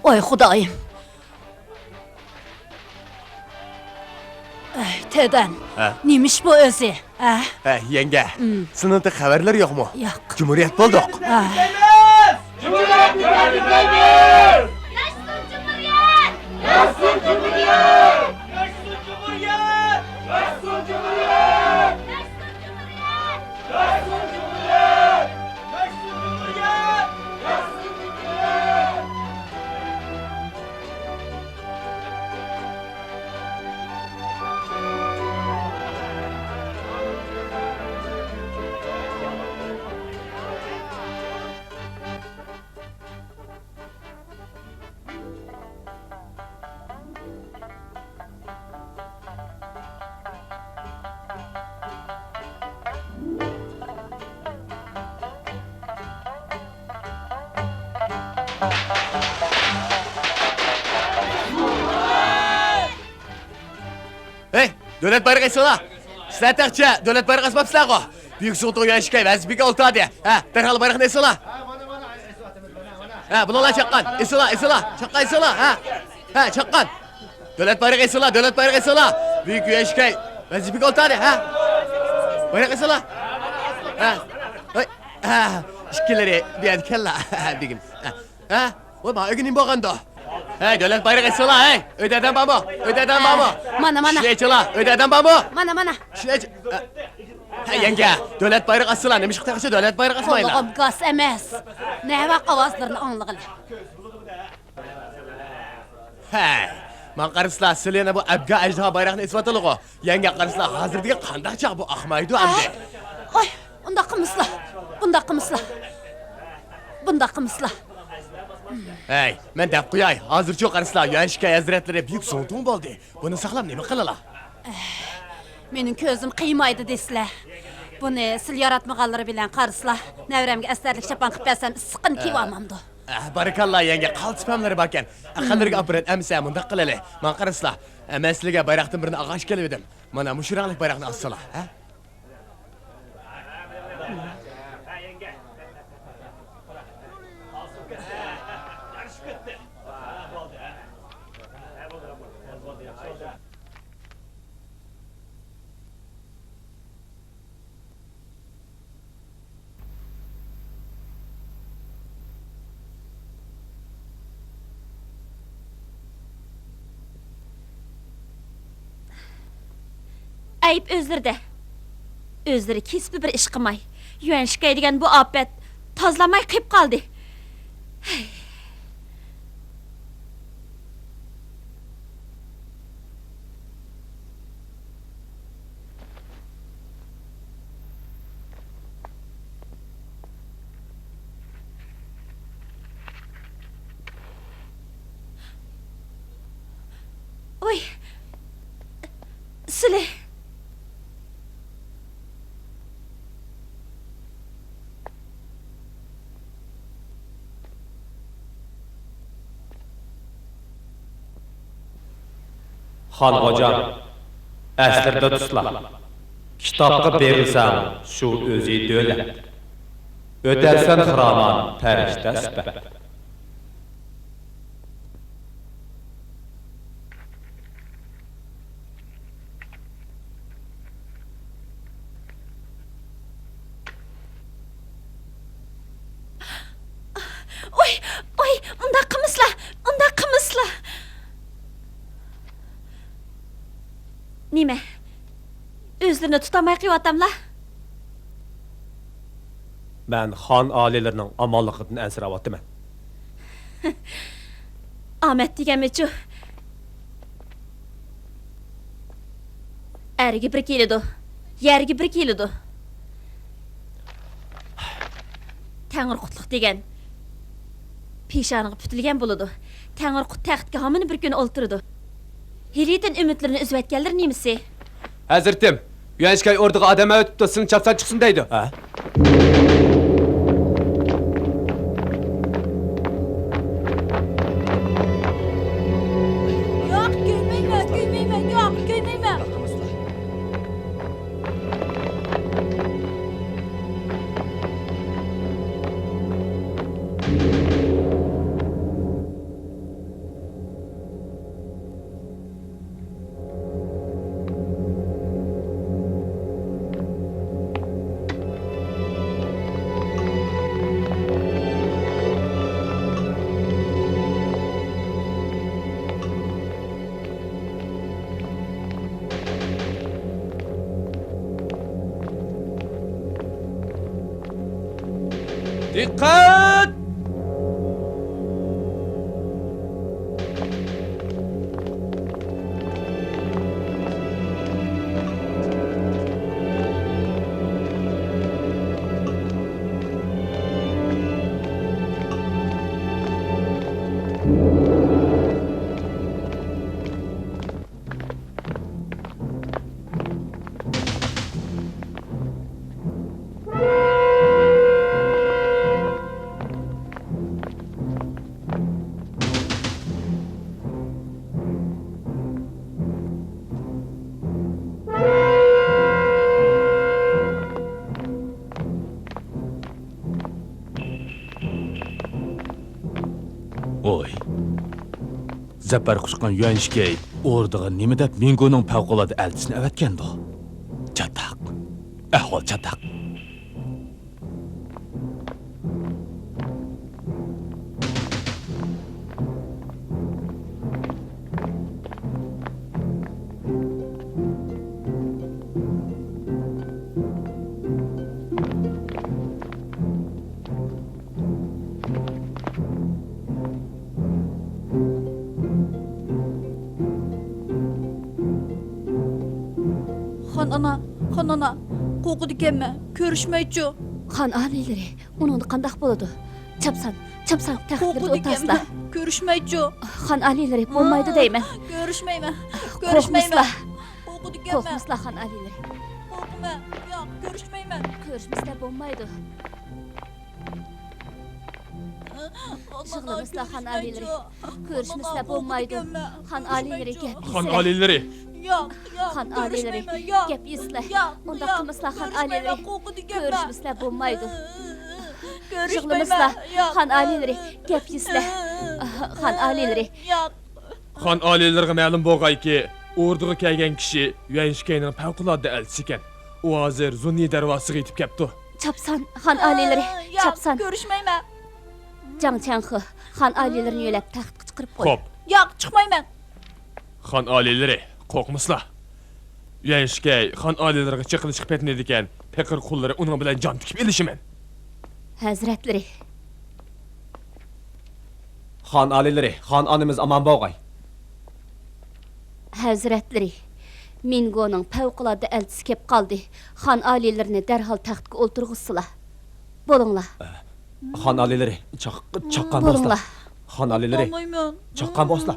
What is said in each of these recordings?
Oy Xudayım. Teden. Neymiş bu özü? Yenge, sınıfta haberler yok mu? Yok. Cumhuriyet bulduk. Cumhuriyet tebrikleyin! Yaşasın Cumhuriyet! Yaşasın Cumhuriyet! Yaşasın Cumhuriyet! Yaşasın Cumhuriyet! Yaşasın Cumhuriyet! Yaşasın Cumhuriyet! Yaşasın Cumhuriyet! Yaşasın Cumhuriyet! Hey, devlet bayrağı esala. Sizler takçı, devlet bayrağı asmapsızlar o. Büyük sultan uyanışkay, vazifika oldu hadi. Derhal bayrağını esala. Bununla çakkan, esala. Çakkan esala, çakkan. Devlet bayrağı esala, devlet bayrağı esala. Büyük uyanışkay, vazifika oldu hadi, Bayrak esala. İşkileri bir adikalla, digim. O bana ögünün bağında. Devlet bayrağı esala, ödeden bambu, ödeden bambu. Mana. Şuraya çala, ödeden bambu. Mana. Şuraya yenge, devlet bayrağı asıla, ne mişik takışı devlet bayrağı asmayla. Oğlum gaz emez. Ne vak avazlarını anlıqlı. Man qarısla, Selena bu abga ejdaha bayrağını esvatılık o. Yenge qarısla, hazırdaki qandaqça bu ahmaydı amde. Oy, bunda qımısla. Men dep qo'yay, hozircha qarısla, Yanshkay hazratlari büyük sultan bo'ldi. Buni saqlab nima qilala? Mening ko'zim qiymaydi desizlar. Buni sil yaratmaganlari bilan qarısla. Nevremga astarlik shapan qilib bersam, siqin kiyamamdı. Barakallah yenge, qaltipamlari bakan. Aqallarga apret amsa mundaq qilali. Man qarısla, masliga bayroqdan birini ag'ash kelib edim. Mana mushuraqlik bayroqni assala, Ayıp özlerdə. Özləri kesbi bir iş qılmay. Yuanshkay degan bu afət tozlamay qıyıb qaldı. Sile. Xan hocam, əslində tutla. Kitabqa verilsən, şu özü dövlət. Ödərsən xiraman, pəriştə sübət. Oy, unda qımısla. Nime? Özlerini tutamay qıyvatamla. Mən xan alilərinin amanlığından ənsiravatdım mən. Ahmet degenmeçu. Ergi bir kilidu. Yergi bir kilidu. Tengir kutluk degen. Pişanığı pütülgen buludu. Tengir kut taxtga hamını bir gün olturdu. Hiriyeten ümitlerini üzvetgeller nimisi? Həzirtim, Yüyenşkay orduğa adama ötüp de sını çapsan çıksın deydi. Ha? Yok, gülmeyme, yok, gülmeyme. Dikkat! Oy. Zəfər quşqan Yüyenşkay orduğa nima deb Mingo'nun favqulodda elchisini avatgandi? Chataq. Ahvol chataq. Xan ana, qoğu dikenme, körüşmeyçu. Xan anileri, onun qandaq boludu. Çapsan, taxtları otasla. Görüşmeyçu. Xan anileri, bolmaydı deymen. Görüşmeyme. Qoğu dikenme. Qoğmusla xan anileri. Qoğuma, yok, görüşmeyme. Görüşmesler bolmaydı. Şığlımızla xan anileri. Görüşmesler bolmaydı. Xan anileri gel. Xan aliləri, Yok, xan aileleri, gep izle. Onda qılmışla xan aileleri, görüşmüşlə bulmaydı. Şığlımızla xan aileleri, gep izle. Xan aileleri. xan alilərə məlum bolğay ki, orduğa kəlgən kişi Yüyenşkayның favqulodda elçisi ekan. O hazır Zunni darvasıga yetib kepti. Çapsan, xan aileleri, çapsan. Görüşmeyme. Can çanxı, xan ailelerini yölep taxtqa çıqırıp qoy. Hop, Yok, çıkmayma. xan aliləri, qorxmusla. Yüyenşkay xan alilərə çıxılı çıxıb etmedi ekan. Pəqir qulları onun bilan can tikib elişimen. Həzrətləri, Xan aliləri, xan anımız aman bolğay. həzrətləri. Mingo'nun favqulodda elchisi kep qaldı. Xan ailelerini dərhal taxtqa o'ltirg'izsizlar. Bo'linglar. Xan aliləri, çaqqan Bo'linglar. boslar. Xan aliləri, Olmayman. çaqqan boslar.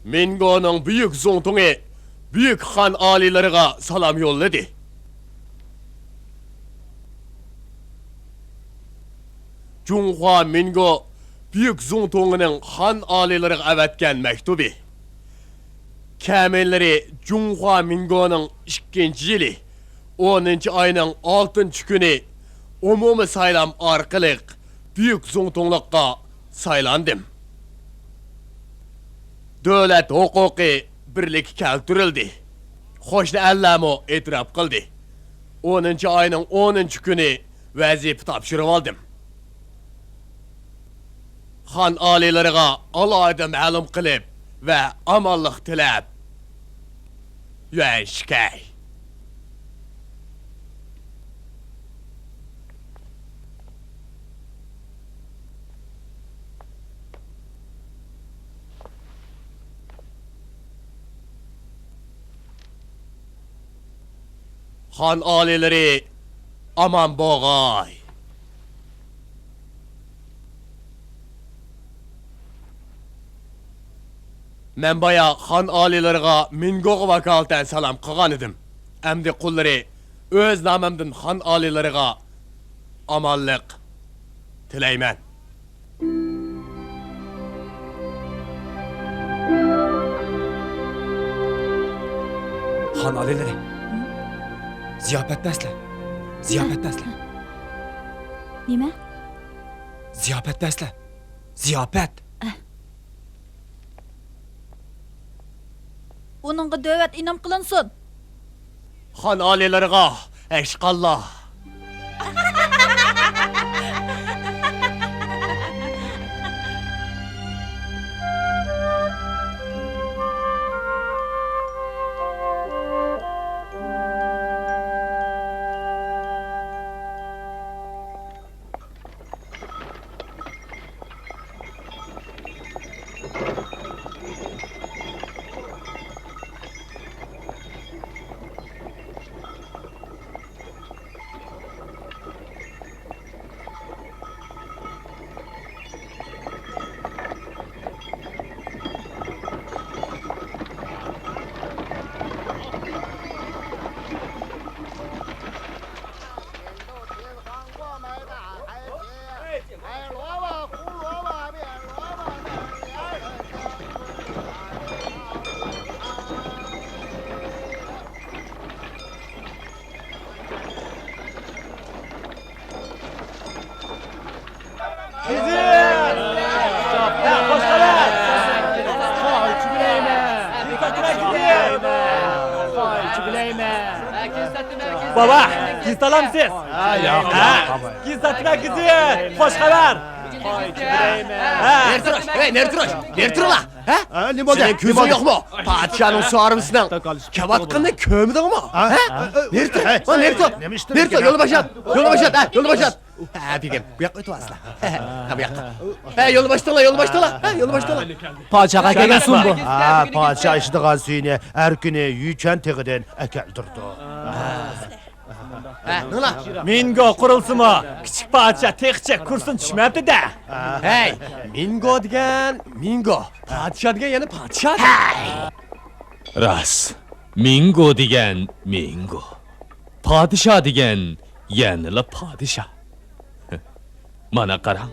Mingo'nun büyük zontunu büyük han alilerine salam yolladı. Cunhua Mingo büyük zontonunun han alilerine evetken mektubu. Kemelleri Cunhua Mingo'nun 2. yılı 10. ayının 6. günü umumi saylam arkalık büyük zontonlukka saylandım. Devlet hukuki birlik keltirildi. Hoşna ellamo etiraf kıldı. 10. ayının 10. günü vazife tapşırıp aldım. Han alilerine alayda ma'lum kılıp ve amallık tilep Yuanşkay. Han alileri aman boğay. Men baya han alilerine Mingo vakalten salam kıgan edim. Emdi kulları öz namemdin han alilerine amallık tileymen. Han alileri. Ziyafetdesler. Ziyafetdesler. Nima? Ziyafetdesler. Ziyafet. Onunğa dövet inam kılınsın. Han alilerine eşkallah. Baba, gizalam siz. Gizatına gidiyor. Hoş haber. Nertiroş, nertiroş, nertirola. Ha? Senin közün yok mu? Padişahın suarımısından kebatkında kömüdün mu? Ha? Nerti? Lan nerti? Nerti? Yolu başlat. Yolu başlat. Ha, yolu başlat. Ha, bilgim. Bu yak ötü asla. Ha, bu yak. Ha, yolu baştala, yolu baştala. Ha, yolu baştala. Padişaha gelgen sun bu. Ha, padişah iştiğan suyunu her günü yüken teğiden ekeldirdi. Ha, ne la? Mingo kurulsu mu? Küçük padişah tekçe kursun düşmedi de. Hey, Mingo degen Mingo. Padişah degen yani padişah. Ras. Mingo degen Mingo. Padişah degen yanıla padişah. Mana qarang.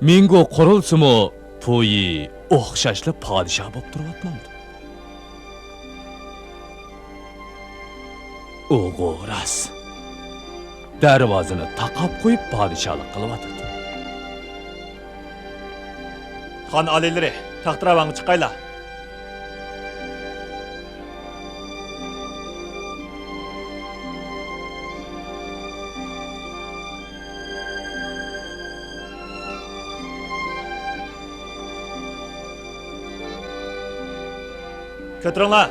Mingo qurulsumu to'yi o'xshashli padişah bo'lib turibdi. O'g'u ras. darvozani taqab qo'yib podshohlik qilyotdi. Xon oliylari, taxtiravanga chiqaylar. Ko'taringlar.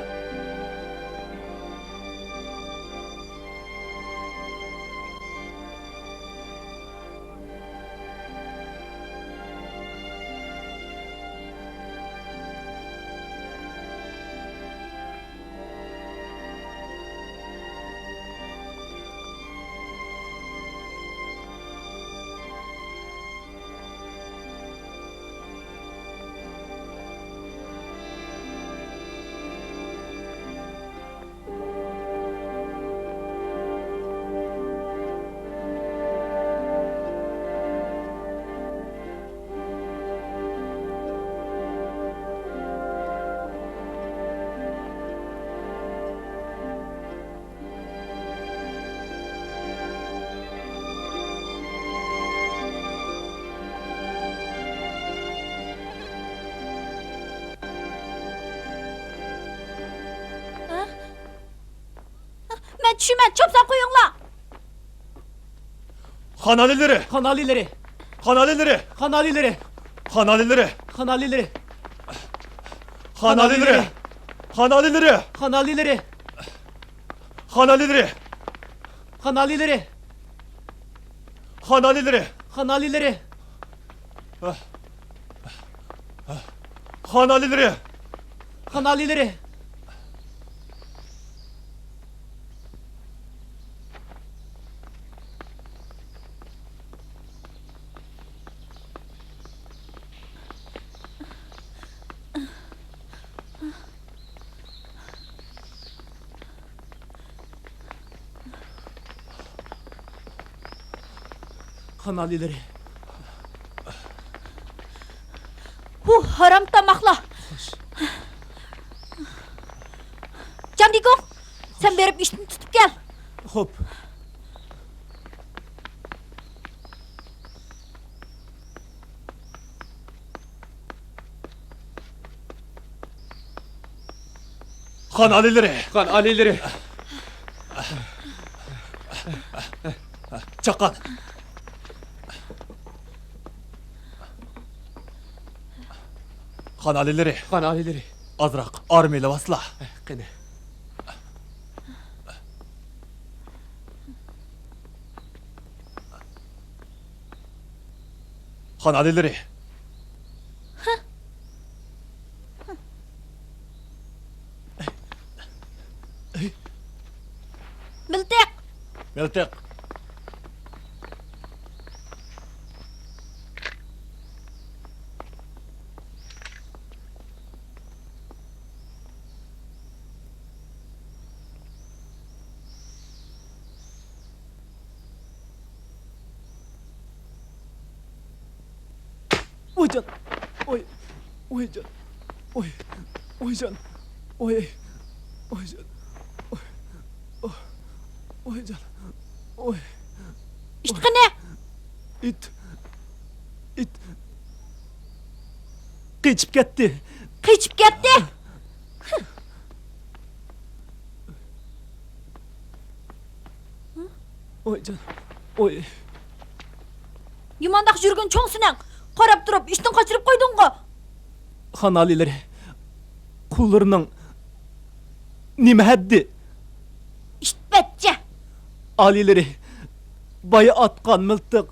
Men tushunman, chopsan qo'yinglar. Xon oliylari, Xon oliylari, xon oliylari, xon oliylari, xon oliylari, xon oliylari, xon oliylari, xon oliylari, xon oliylari, xon oliylari, xon oliylari, xon oliylari, xon oliylari, xon oliylari. xon oliylari. Xon oliylari. Haram tamoqlar. Jamdiko, sen berib ishni tutib kel. Xo'p. Xon oliylari, Xon oliylari. chaqqan. Xon oliylari, Xon oliylari. ozroq armiyalavasizlar. Qani. Xon oliylari. Miltiq. Miltiq. Ôi giời, ôi, ôi giời, ôi, ôi giời, ôi, ôi giời, ôi, ôi, ôi giời, ôi. İşte qani? It qichib ketdi. Qichib ketdi. Ôi giời, ôi. Yumandaq yurgan cho'ngsinang. Qarab turib, ishdan qochirib qo'yding-ku. Xon oliylari, qullarning nima haddi? İştbetçi. Oliylari, boya otgan miltiq.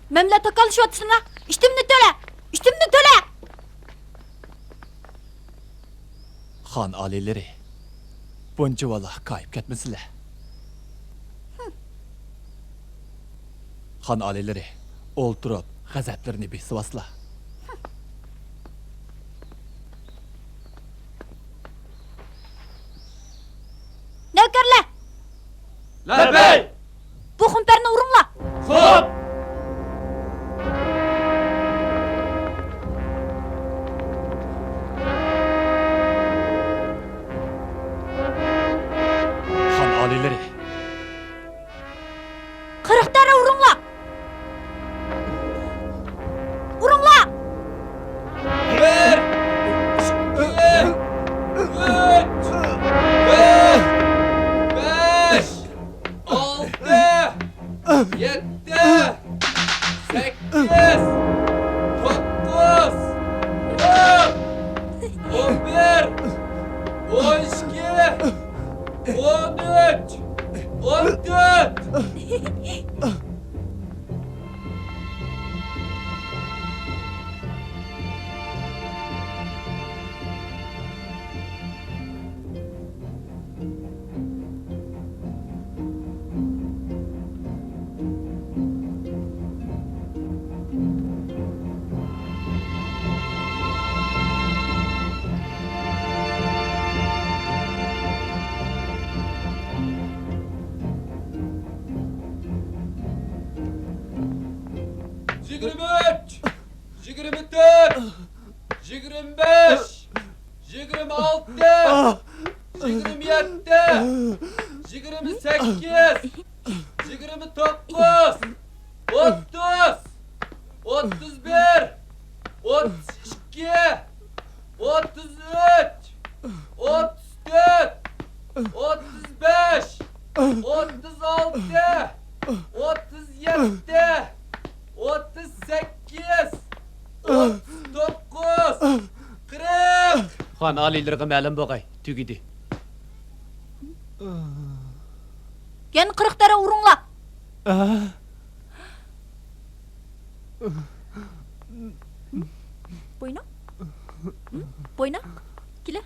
Memle takalışıyorsun ha. İştimni töle. İştimni töle. Xon oliylari. Buncha vala qayib ketmasizlar. Xon oliylari, o'ltirib g'azablarini besivasizlar. Navkarlar. Labay. Bu xumperni uringlar. Xo'p. Xon oliylari. Qara 12, 13, 14. Yigirmi üç, 24, 25, 26, 27, 28, 29, 30, 31, 32, 33, 34, 35, 36, 37, 38, 39, 40. Xan aliyleriga ma'lum bo'lg'ay, tugidi. Gen 40 dara urungla. Boyna. Boyna. Kile.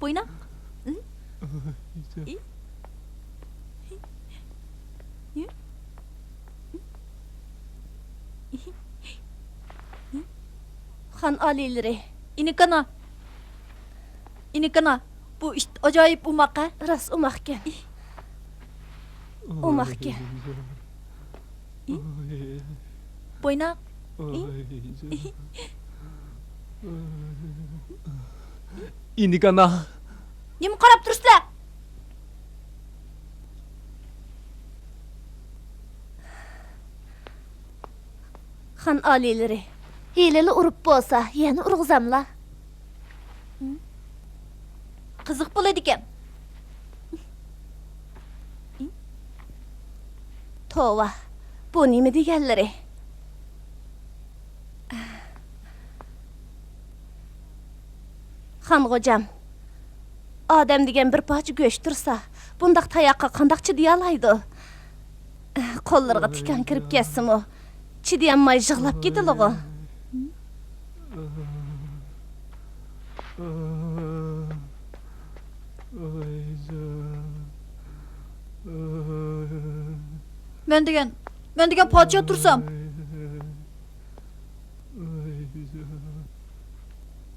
Boyna. Xan alileri. İnikana. İnikana. Bu işte acayip umak ha. Ras umakken. Umakken. Boyna. İnigana. Nim qarab turibsizlar? Xan alileri. Hileli urup bolsa, yana urg'izamla. Qiziq bo'ladi ekan. Tova, bu nima deganlari? Xong'ojam, odam degan bir parcha go'sht tursa, bundaq tayoqqa qandoq chidayolaydi? Qo'llariga tikan kirib ketsin-u, chidayolmay yig'lab ketadi-ku. Ben degan podsho tursam.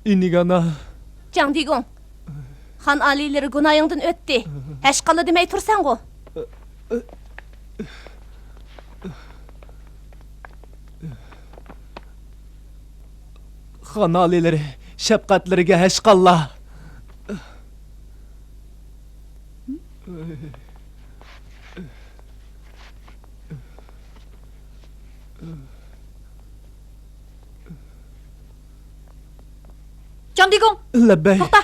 İnigana. Can digon. Xan alileri gunoyingdan o'tdi. Hech qala demay tursan-ku. Xan alileri şefqatlariga hashqalla. Can digon. Labbay. To'xta.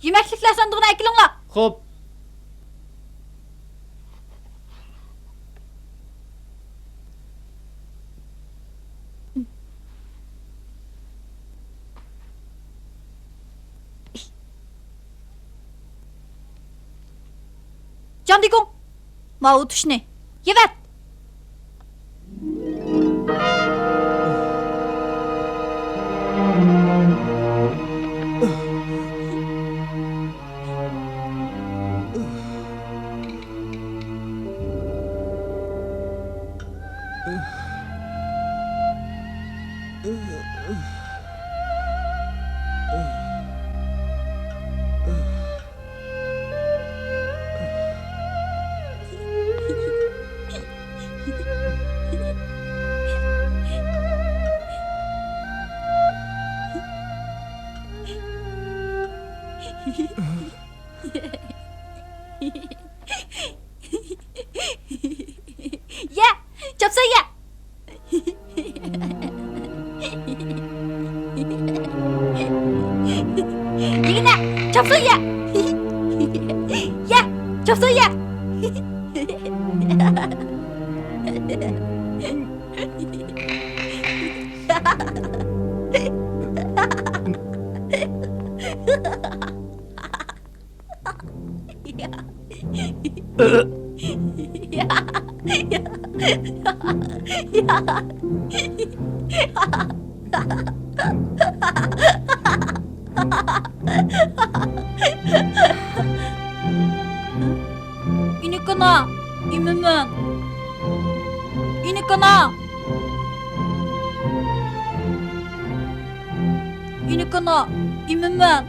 Yemekliklar sandıg'ini akilinglar. Xo'p. Can digon. Mau tushni. Yevat. Ya, chopsa ya. Yigine, chopsun ye. Ye, chopsun ye. İnikana, imimin. İnikana. İnikana, imimin.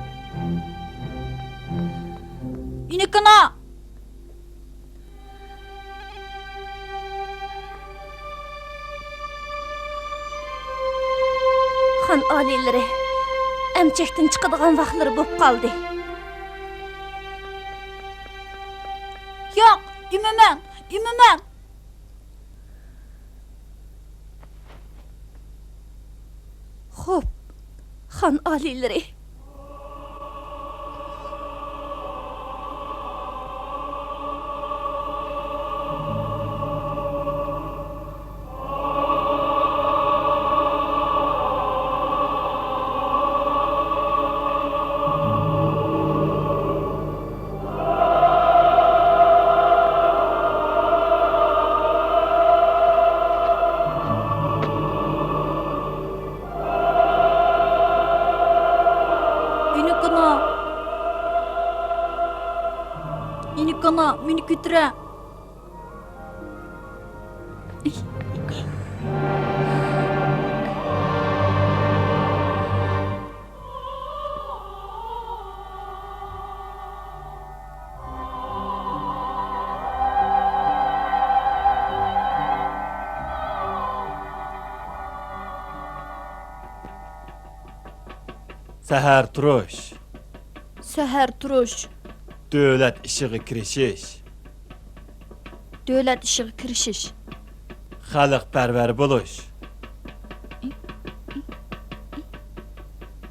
İnikana. Xan alileri emçekten çıkıdığan vaxtları bop qaldı. Yo'q, imiman. Xo'p, xan alileri. İnikana, meni kütüre. Səhər turuş, Səhər turuş, dövlət işığı kirişiş, dövlət işığı kirişiş, xalq pərvər buluş,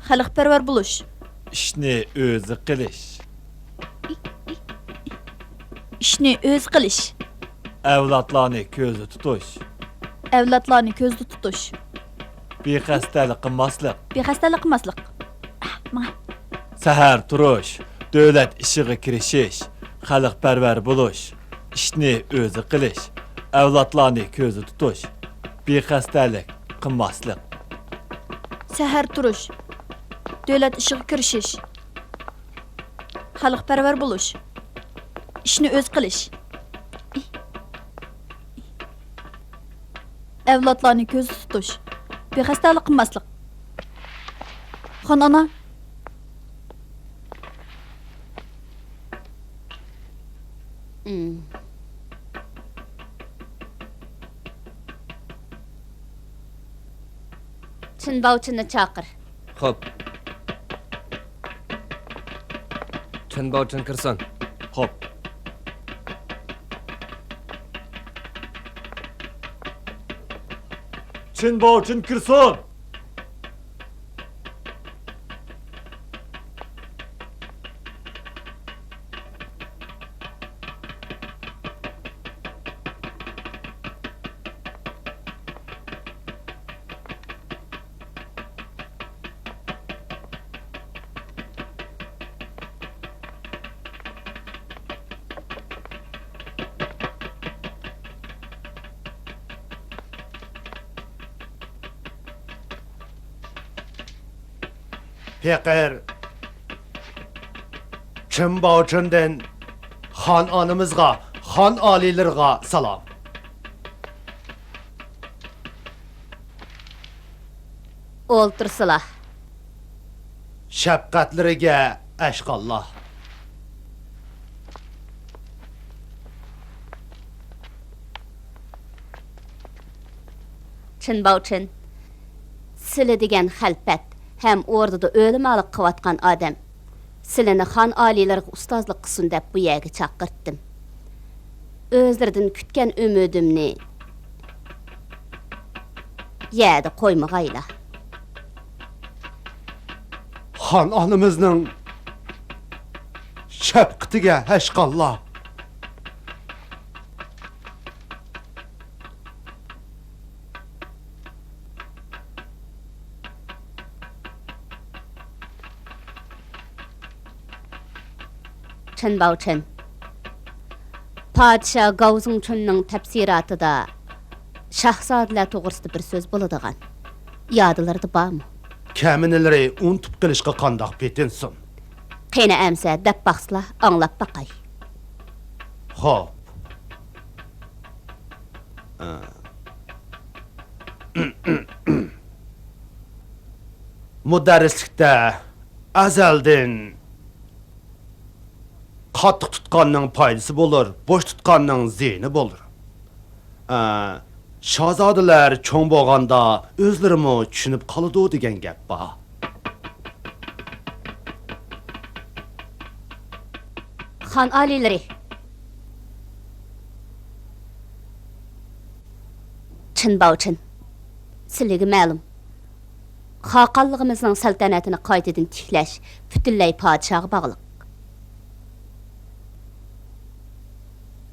xalqpərvər buluş, işni özü qilish, ishni o'z qilish, avlodlarni ko'zda tutish, avlodlarni ko'zda tutish, bexastalik qilmaslik, bexastalik qilmaslik. Mana səhər turuş, dövlət işığı kirişiş, xalq pərvər buluş, işni özü qilish, avlodlarni ko'zda tutish, bexastalik qilmaslik. səhər turuş, dövlət işığı kirishish, xalqparvar bo'lish, ishni o'z qilish, avlodlarni ko'zda tutish, bexastalik qilmaslik. Xon ona, Çınbavçını çağır. Xo'p. Chinbovchin kirsin. Xo'p. Chinbovchin kirsin. Pekir, Çınbavçın'dan xan anımızga, xan alilerga salam. Oltırsıla. Şefkatlerige eşkallah. Çınbavçın, Sili degen xalpet, hem orada da ölüm alıp kıvatkan adam. Silini xan alilerge ustazlık kısın dep bu yegi çakırttım. Özlerden kütken ümidimni yedi koymagayla. xan anamızның şəfqətiga həşqallah. Çın Bauçın. Padişah Gavzun Çın'ın təfsiratıda Şahzadələr toğrusida bir söz boladıgan. Yadılarda barmı? Kəminləri unutub qilishqa qandaq petinsin. Qeyna əmsə dəb baxsıla, anlap baqay. Xo'p. Mudarrislikdə azaldan qattiq tutqanning foydasi bo'lur, bo'sh tutqanning ziyni bo'lur. Şahzadeler çoğ bo'lganda o'zlarimi tushunib qoladi degan gap bor. Xan aliləri. Çın Bauçın. Sizlarga ma'lum. Xaqanlığımızın saltanatını qaytadan tiklash butunlay podshohga bog'liq.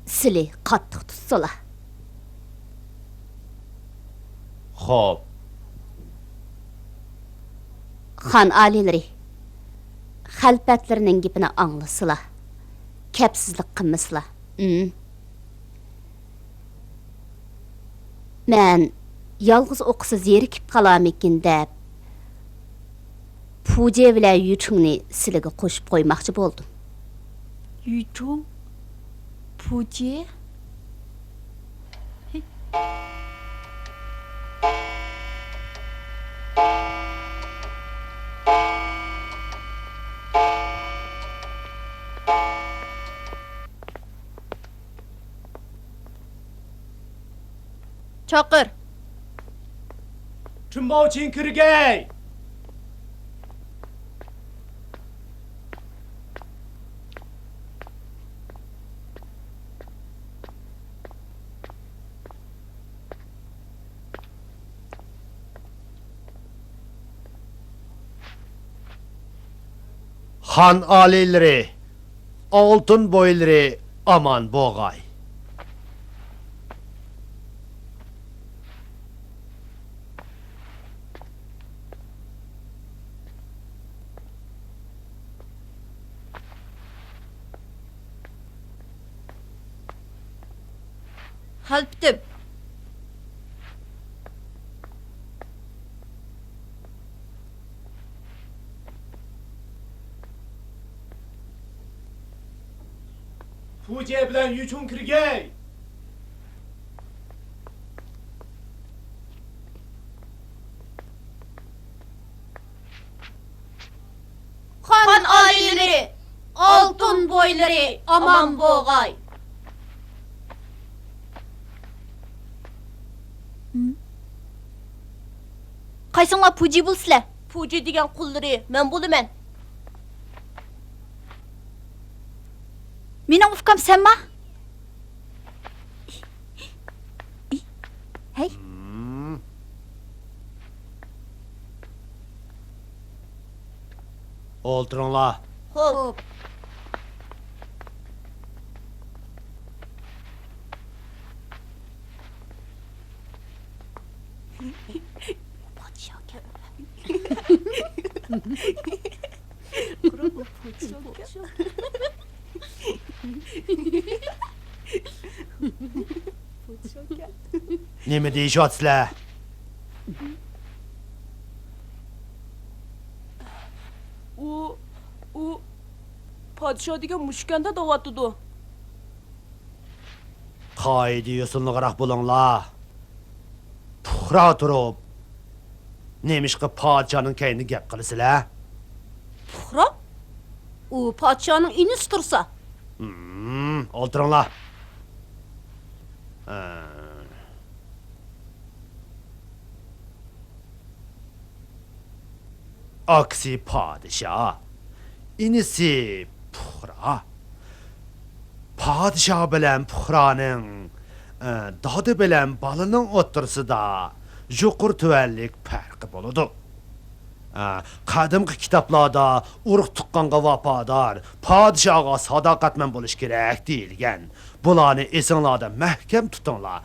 Sizlar qattiq tutsalar. Xo'p. Xan aliləri. Xalfatlarning gapini anglasılar. Kapsizlik qilmaslar. Men yalğız o'qisa zerikib qolamikin deb Puje bilan Yuchungni sizlarga qo'shib qo'ymoqchi bo'ldim. Yuchung? Puje? Chaqir. Çın Bauçın kirgey. Xan aliləri, altın boyları aman boğay. Hal bitib. Puje bilan Yuchung kirgey. Xan aliləri, altın boyları, aman boğay. Qaysыңlar Puje bo'lsizlar? Puje degan qullari, men bo'laman. Mening ufkam senma? Hey. O'ltiringlar. Xo'p. Nima deyishyapsizlar? U podshoh degan mushkanda da'vatidi. Qoida yo'sinliroq bo'linglar. Puxra turib. Nemishqa podshohning kayni gap qilasizlar? Puxra? U podshohning inisi tursa. O'ltiringlar. Aksi podshoh. Inisi Puxra. Podshoh bilan Puxraning dodi bilan bolaning o'rtasida yuqur tuvanlik farqi bo'ladi. Qadimgi kitaplarda urug' tuqqanga vafodor, podshohga sadoqatman bo'lish kerak deyilgan. Bularni esinglarda mahkam tutinglar.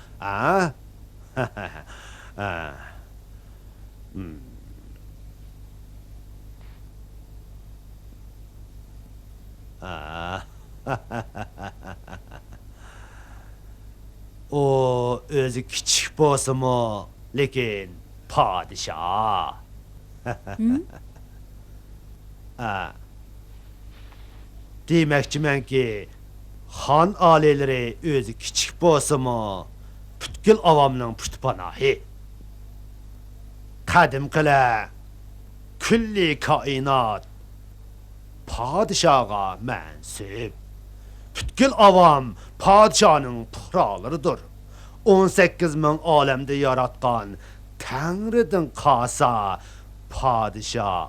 O o'zi kichik bo'lsa-mu, lekin podshoh. Demakchimanki, xon oliylari o'zi kichik bo'lsa-mu, butkul avomning puştipanohi. Qadimqilar kulli koinot podshohga mansub. Butkul avom podshohning puhrolaridir. 18 ming olamda yaratgan Tangridan qolsa podshoh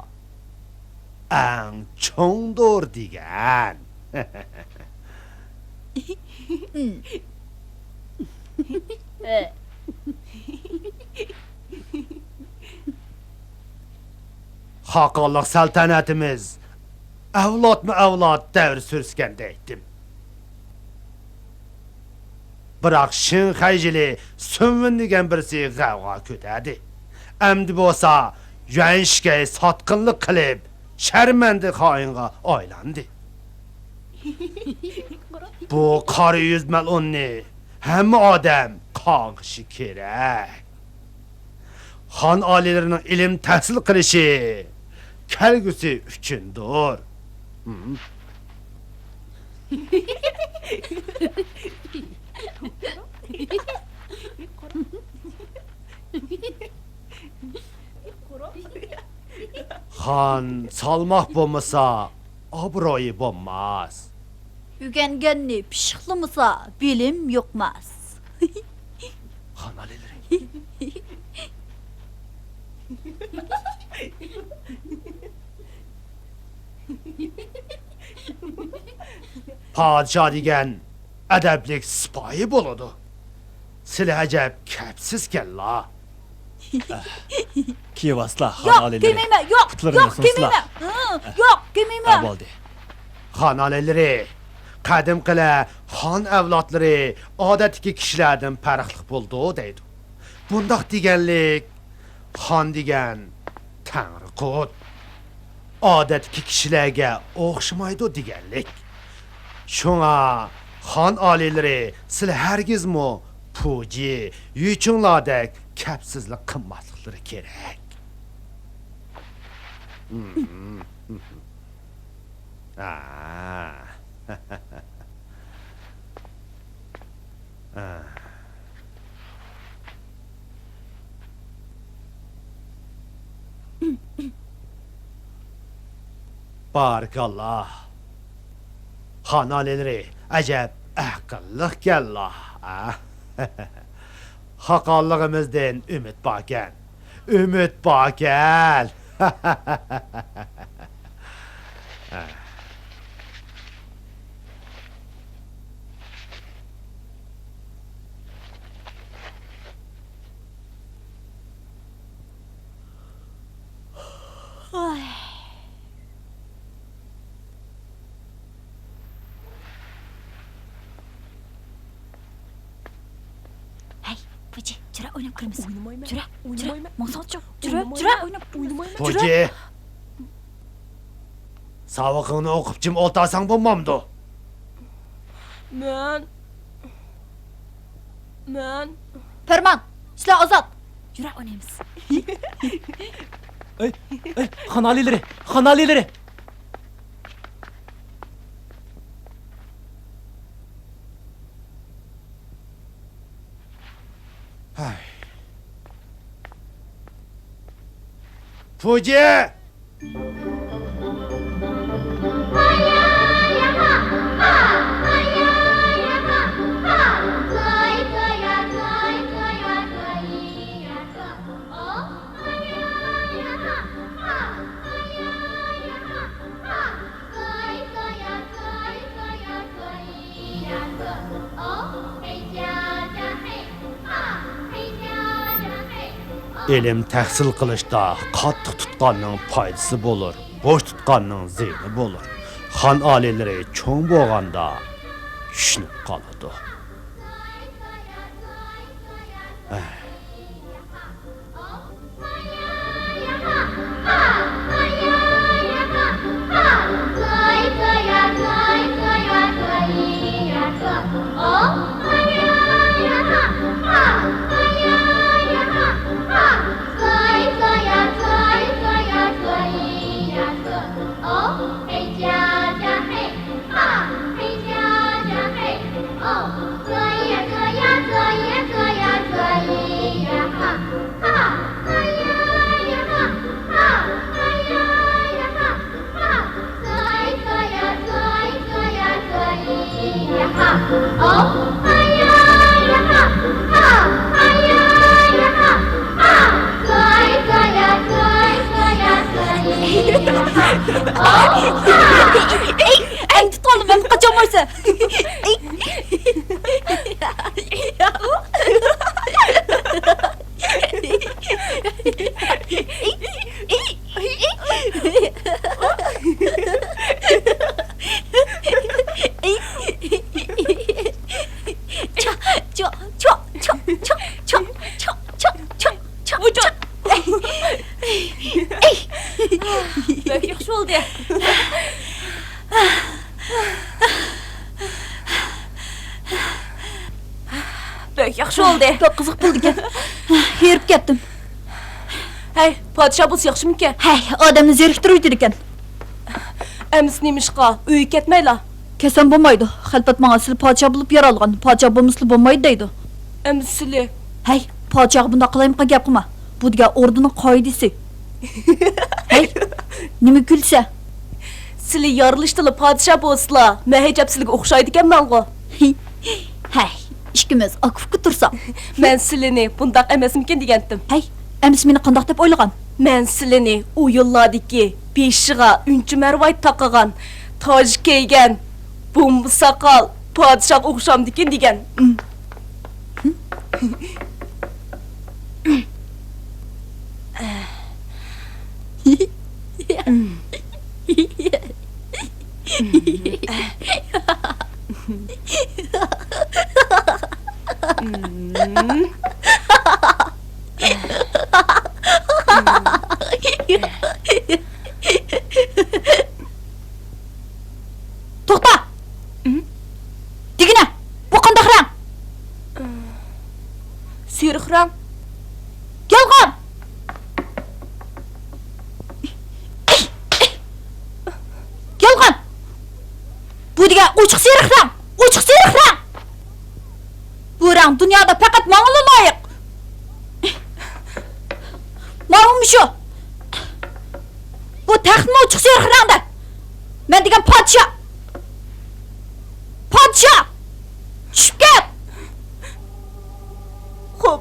eng cho'ngdir degan. Haqqonliq saltanatimiz avlodma-avlod davr sursganda aytdim. Biroq Shin Hayjili Sunvin degan birisi g'avg'o ko'tardi. Endi bo'lsa Yuanshga sotqinlik qilib, sharmanda xoinga aylandi. Bu qora yuz mal'unni hamma odam qog'ishi kerak. Xon oliylarining ilm tahsil qilishi kelgusi uchundir. Xon salmoq bo'lmasa, obro'yi bo'lmas. Ügengenni pişiklimisa bilim yokmaz. Xon oliylari. Podshoh degan adablik sipoyi bo'ladi. Sizlar ajab kapsizkanlar. Kiyevaslar xon Yok oliylari. demeyme, yok, Putlarini yok demeyme. Yok demeyme. Bo'ldi. Xon oliylari, qadimqilar xon avlodlari odatdagi kishilardan farqli bo'ldi deydi. Bundoq deganlik xon degan tangri qut. Odatdagi kishilarga o'xshamaydi deganlik. Shunga xon oliylari sizlar hargizmi puji, yuchunglardek kapsizlik qilmasliklari kerak. Barakallah. Xon oliylari ajab aqlli kellar. Haqqonligimizdan umid borkan. Umid borkan. Hey, Puji, çıra oynayıp kırmızı. Çıra, çıra, masal çok. Çıra, çıra oynayıp. Puji. Savaqingni o'qib jim o'ltarsang bo'lmamdi. Men. Ferman, sizlar ozod. Çıra oynaymiz. Xon oliylari, xon oliylari. Puji! Elm təhsil qilishda qattiq tutqanning foydasi bo'lur, bo'sh tutqanning ziyni bo'lur. Xon oliylari cho'ng bo'lganda tushunib qoladi. Ey tut oğlum ben kaçacağım oysa. Bök yaxşı oldu. Bök yaxşı oldu. Çok kızık buldu ki. Herip kettim. Hey, padişah bu yaxşı mı ki? Hey adamını zeriktiriydi diken. Emis neymişqa, üyü ketmeyla. Kesen bulmaydı. Halpat bana sizi padişah bulup yer algan. Padişah bulmaslı bulmaydı deydi. Emis sili. Hey padişah bunda kılayımqa gap qilma. Bu diga ordunun qoidasi. Hey nima gülse. Sili yarılıştılı padişah bolsla. Mehecep siliga oxşaydı eken malgo. Hey işkimiz akıfkı tursam. Men silini bundaq emasmikin degendim. Hey emis meni qandaq deb o'ylagan. Men silini u yıllardaki beşiğa üncü mervayt taqagan, taj kiygen, bumbu sakal, padişah oxşamdikin degen. To'xta. Digina, bu qandaq rang? Suyruq rang. Yolg'on. Yolg'on. Bu diga ochiq sariq rang, ochiq sariq rang. Bu rang dunyoda faqat menga loyiq. Ma'lummi shu. Bu taxtni ochiq sariq rangda. Men degan podshoh. Podshoh. Tushib ket. Xo'p.